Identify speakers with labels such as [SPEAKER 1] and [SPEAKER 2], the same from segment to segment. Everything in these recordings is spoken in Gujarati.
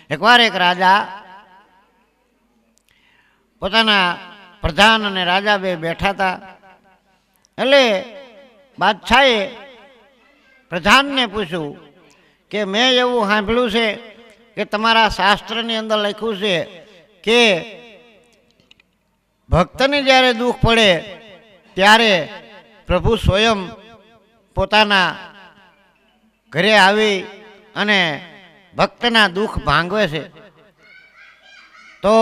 [SPEAKER 1] એકવાર એક રાજા પોતાના પ્રધાન અને રાજા બે બેઠા હતા. એટલે બાદશાહે પ્રધાનને પૂછ્યું કે મેં એવું સાંભળ્યું છે કે તમારા શાસ્ત્રની અંદર લખ્યું છે કે ભક્તને જ્યારે દુઃખ પડે ત્યારે પ્રભુ સ્વયં પોતાના ઘરે આવી અને ભક્તના દુઃખ ભાંગવે છે. તો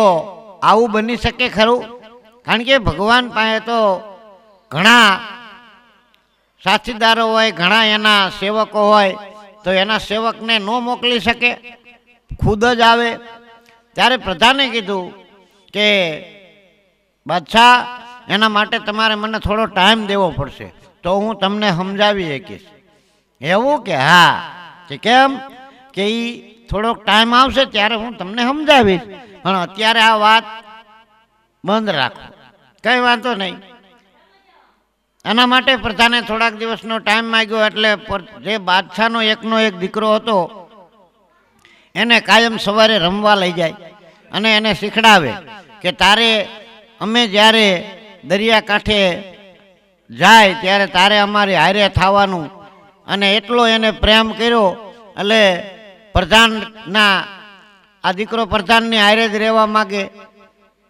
[SPEAKER 1] આવું બની શકે ખરું? કારણ કે ભગવાન પાસે તો ઘણા સાથીદારો હોય, ઘણા એના સેવકો હોય, તો એના સેવકને ન મોકલી શકે, ખુદ જ આવે. ત્યારે પ્રધાને કીધું કે બાદશાહ, એના માટે તમારે મને થોડો ટાઈમ દેવો પડશે, તો હું તમને સમજાવી શકીશ. એવું કે હા, કે કેમ? કે એ થોડોક ટાઈમ આવશે ત્યારે હું તમને સમજાવીશ, પણ અત્યારે આ વાત બંધ રાખો, કંઈ વાંધો નહીં. એના માટે પ્રધાને થોડાક દિવસનો ટાઈમ માંગ્યો. એટલે જે બાદશાહનો એકનો એક દીકરો હતો એને કાયમ સવારે રમવા લઈ જાય અને એને શીખડાવે કે તારે અમે જ્યારે દરિયાકાંઠે જાય ત્યારે તારે અમારી હારે થવાનું. અને એટલો એને પ્રેમ કર્યો. એટલે પ્રધાનના આ દીકરો પ્રધાનની હારે જ રહેવા માગે,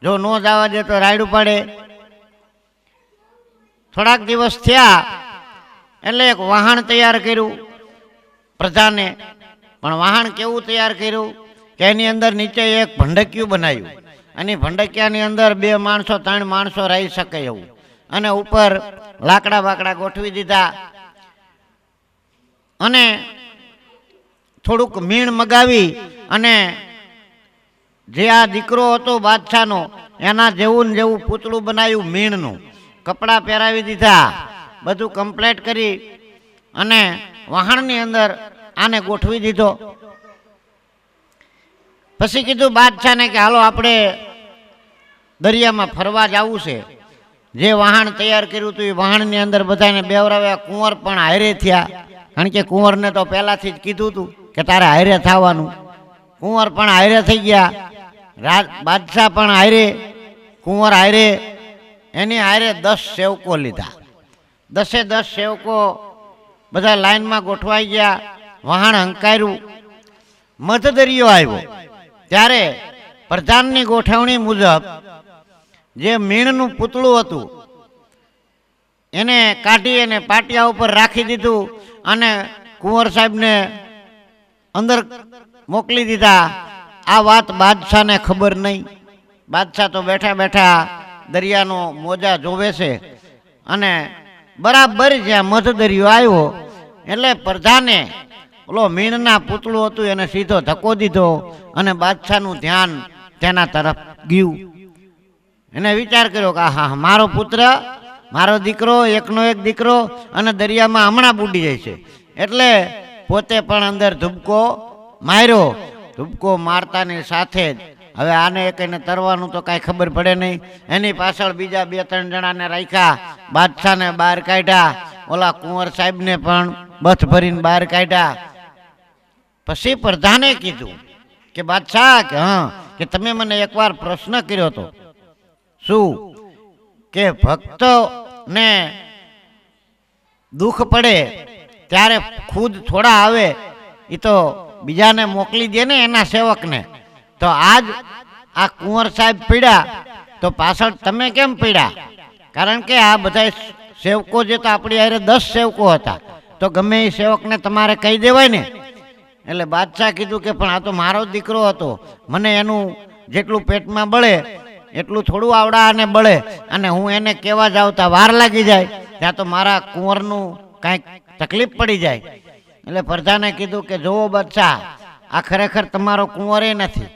[SPEAKER 1] જો ન જવા દે તો રાયડું પાડે. થોડાક દિવસ થયા એટલે એક વાહન તૈયાર કર્યું પ્રધાને. પણ વાહન કેવું તૈયાર કર્યું કે એની અંદર નીચે એક ભંડકિયું બનાવ્યું, અને ભંડકિયાની અંદર 2 માણસો 3 માણસો રહી શકે એવું, અને ઉપર લાકડા બાકડા ગોઠવી દીધા. અને થોડુંક મીણ મગાવી અને જે આ દીકરો હતો બાદશાહનો એના જેવું ને જેવું પૂતળું બનાવ્યું મીણનું, કપડાં પહેરાવી દીધા, બધું કમ્પ્લીટ કરી અને વાહણની અંદર આને ગોઠવી દીધો. પછી કીધું બાદશાહને કે હાલો આપણે દરિયામાં ફરવા જવું છે. જે વાહન તૈયાર કર્યું હતું એ વાહનની અંદર બધાને બેવરાવ્યા. કુંવર પણ હારે થયા, કારણ કે કુંવરને તો પહેલાથી જ કીધું હતું કે તારે હારે થવાનું. કુંવર પણ હારે થઈ ગયા, બાદશાહ પણ હારે, કુંવર હારે. એની હારે 10 સેવકો લીધા. 10 સેવકો બધા લાઈનમાં ગોઠવાઈ ગયા. વહાણ હંકાર્યું. મધદરિયો આવ્યો ત્યારે પ્રધાનની ગોઠવણી મુજબ જે મીણનું પૂતળું હતું એને કાઢી અને પાટિયા ઉપર રાખી દીધું અને કુંવર સાહેબને અંદર મોકલી દીધા. આ વાત બાદશાહને ખબર નહીં. બાદશાહ તો બેઠા બેઠા દરિયાનો મોજા જોવે છે. અને બરાબર જ્યાં મધદરિયો આવ્યો એટલે પ્રધાને ઓલો મીણના પૂતળું હતું એને સીધો ધક્કો દીધો અને બાદશાહનું ધ્યાન તેના તરફ ગયું. એને વિચાર કર્યો કે હા, મારો પુત્ર, મારો દીકરો, એકનો એક દીકરો અને દરિયામાં હમણાં બુડી જાય છે. એટલે પોતે પણ અંદર ધુબકો માર્યો. ધુબકો મારતાની સાથે જ હવે આને એકને તરવાનું તો કાંઈ ખબર પડે નહીં. એની પાછળ બીજા 2-3 જણાને રાખ્યા. બાદશાહને બહાર કાઢ્યા, ઓલા કુંવર સાહેબને પણ બથ ભરીને બહાર કાઢ્યા. પછી પ્રધાને કીધું કે બાદશાહ, કે હા, કે તમે મને એકવાર પ્રશ્ન કર્યો હતો, શું કે ભક્તને દુઃખ પડે ત્યારે ખુદ થોડા આવે, એ તો બીજાને મોકલી દે ને એના સેવકને. તો આજ આ કુંવર સાહેબ પીડ્યા તો પાછળ તમે કેમ પીડ્યા? કારણ કે આ બધા સેવકો જે તો આપણી હારે 10 સેવકો હતા, તો ગમે એ સેવકને તમારે કહી દેવાય ને. એટલે બાદશાહ કીધું કે પણ આ તો મારો દીકરો હતો, મને એનું જેટલું પેટમાં બળે એટલું થોડું આવડા અને બળે, અને હું એને કહેવા જાઉં તો વાર લાગી જાય, ત્યાં તો મારા કુંવરનું કાંઈક તકલીફ પડી જાય. એટલે પ્રધાને કીધું કે જુઓ બાદશાહ, આ ખરેખર તમારો કુંવર એ નથી,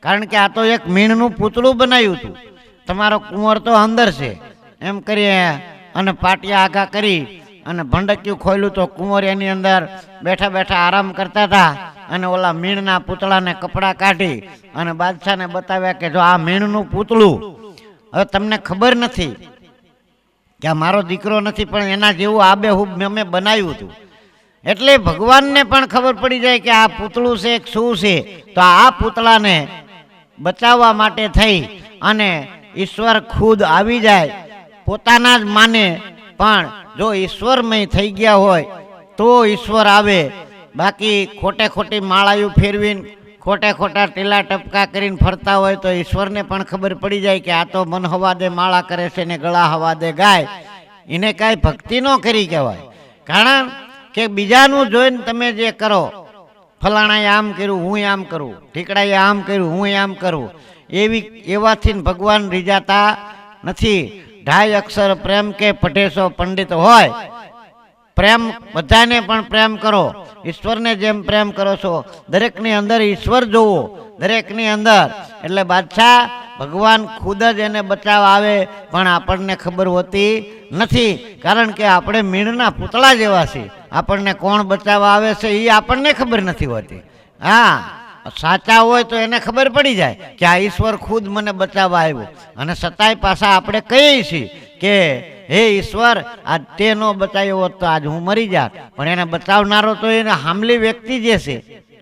[SPEAKER 1] કારણ કે આ તો એક મીણનું પૂતળું બનાવ્યું હતું. તમારો કુંવર તો અંદર છે. એમ કરી અને પાટિયા આગા કરી અને ભંડકિયું ખોલ્યું તો કુંવર એની અંદર બેઠા બેઠા આરામ કરતા હતા. અને ઓલા મીણના પૂતળાને કપડાં કાઢી અને બાદશાહને બતાવ્યા કે જો આ મીણનું પૂતળું, હવે તમને ખબર નથી કે આ મારો દીકરો નથી, પણ એના જેવું આબેહૂબ મેં બનાવ્યું હતું. એટલે ભગવાનને પણ ખબર પડી જાય કે આ પૂતળું છે કે શું છે, તો આ પૂતળાને બચાવવા માટે થઈ અને ઈશ્વર ખુદ આવી જાય, પોતાના જ માને, પણ જો ઈશ્વરમય થઈ ગયા હોય તો ઈશ્વર આવે. બાકી ખોટે ખોટી માળાયું ફેરવીને ખોટા ખોટા ટીલા ટપકા કરીને ફરતા હોય તો ઈશ્વરને પણ ખબર પડી જાય કે આ તો મન હવા દે માળા કરે છે ને ગળા હવા દે ગાય, એને કાંઈ ભક્તિ ન કરી કહેવાય. કારણ કે બીજાનું જોઈને તમે જે કરો, ફલાણાએ આમ કર્યું હું આમ કરું, ઠીકડાએ આમ કર્યું હું આમ કરું, એવાથી ભગવાન રીઝાતા નથી. 2.5 અક્ષર પ્રેમ કે પઢેસો પંડિત હોય, પ્રેમ બધાને પણ પ્રેમ કરો, ઈશ્વરને જેમ પ્રેમ કરો છો. દરેકની અંદર ઈશ્વર જોવો, દરેકની અંદર. એટલે બાદશાહ ભગવાન ખુદ જ એને બચાવ આવે, પણ આપણને ખબર હોતી નથી. કારણ કે આપણે મીણના પૂતળા જેવા છીએ, આપણને કોણ બચાવવા આવે છે એ આપણને ખબર નથી હોતી. હા, સાચા હોય તો એને ખબર પડી જાય કે આ ઈશ્વર ખુદ મને બચાવવા આવ્યો, અને છતાંય પાછા આપણે કહીએ છીએ કે હે ઈશ્વર, આજ તે ન બચાવ્યો હોત તો આજ હું મરી જાત. પણ એને બચાવનારો તો એને હામલી વ્યક્તિ જે છે,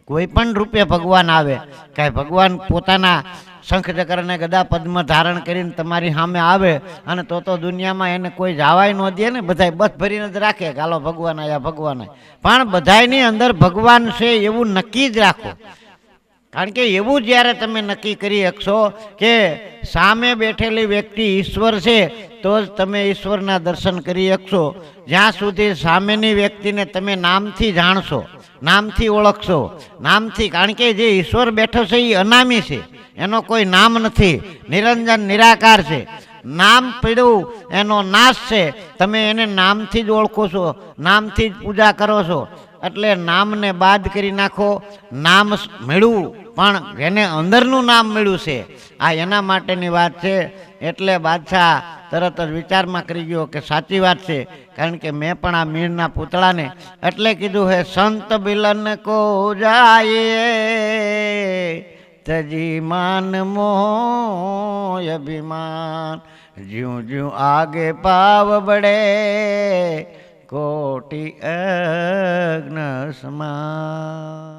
[SPEAKER 1] કોઈ પણ રૂપે ભગવાન આવે, કાંઈ ભગવાન પોતાના શંખ ચક્ર ને ગદા પદ્મ ધારણ કરીને તમારી સામે આવે અને તો દુનિયામાં એને કોઈ જવાય ન દે ને, બધાય બસ ભરીને જ રાખે કે હાલો ભગવાન આવ્યા ભગવાન આવ્યા. પણ બધાયની અંદર ભગવાન છે એવું નક્કી જ રાખો. કારણ કે એવું જ્યારે તમે નક્કી કરી શકશો કે સામે બેઠેલી વ્યક્તિ ઈશ્વર છે તો જ તમે ઈશ્વરના દર્શન કરી શકશો. જ્યાં સુધી સામેની વ્યક્તિને તમે નામથી જાણશો, નામથી ઓળખશો, નામથી, કારણ કે જે ઈશ્વર બેઠો છે એ અનામી છે, એનો કોઈ નામ નથી, નિરંજન નિરાકાર છે. નામ પીડ્યું એનો નાશ છે, તમે એને નામથી જ ઓળખો છો, નામથી જ પૂજા કરો છો. એટલે નામને બાદ કરી નાખો. નામ મળ્યું પણ એને અંદરનું નામ મળ્યું છે, આ એના માટેની વાત છે. એટલે બાદશાહ તરત જ વિચારમાં કરી ગયો કે સાચી વાત છે. કારણ કે મેં પણ આ મીણના પૂતળાને એટલે કીધું હે સંત બિલન કો જાય તજી માન મોય અભિમાન, જ્યું જ્યું આગે પાવ બડે કોટી અગ્ન સમાન.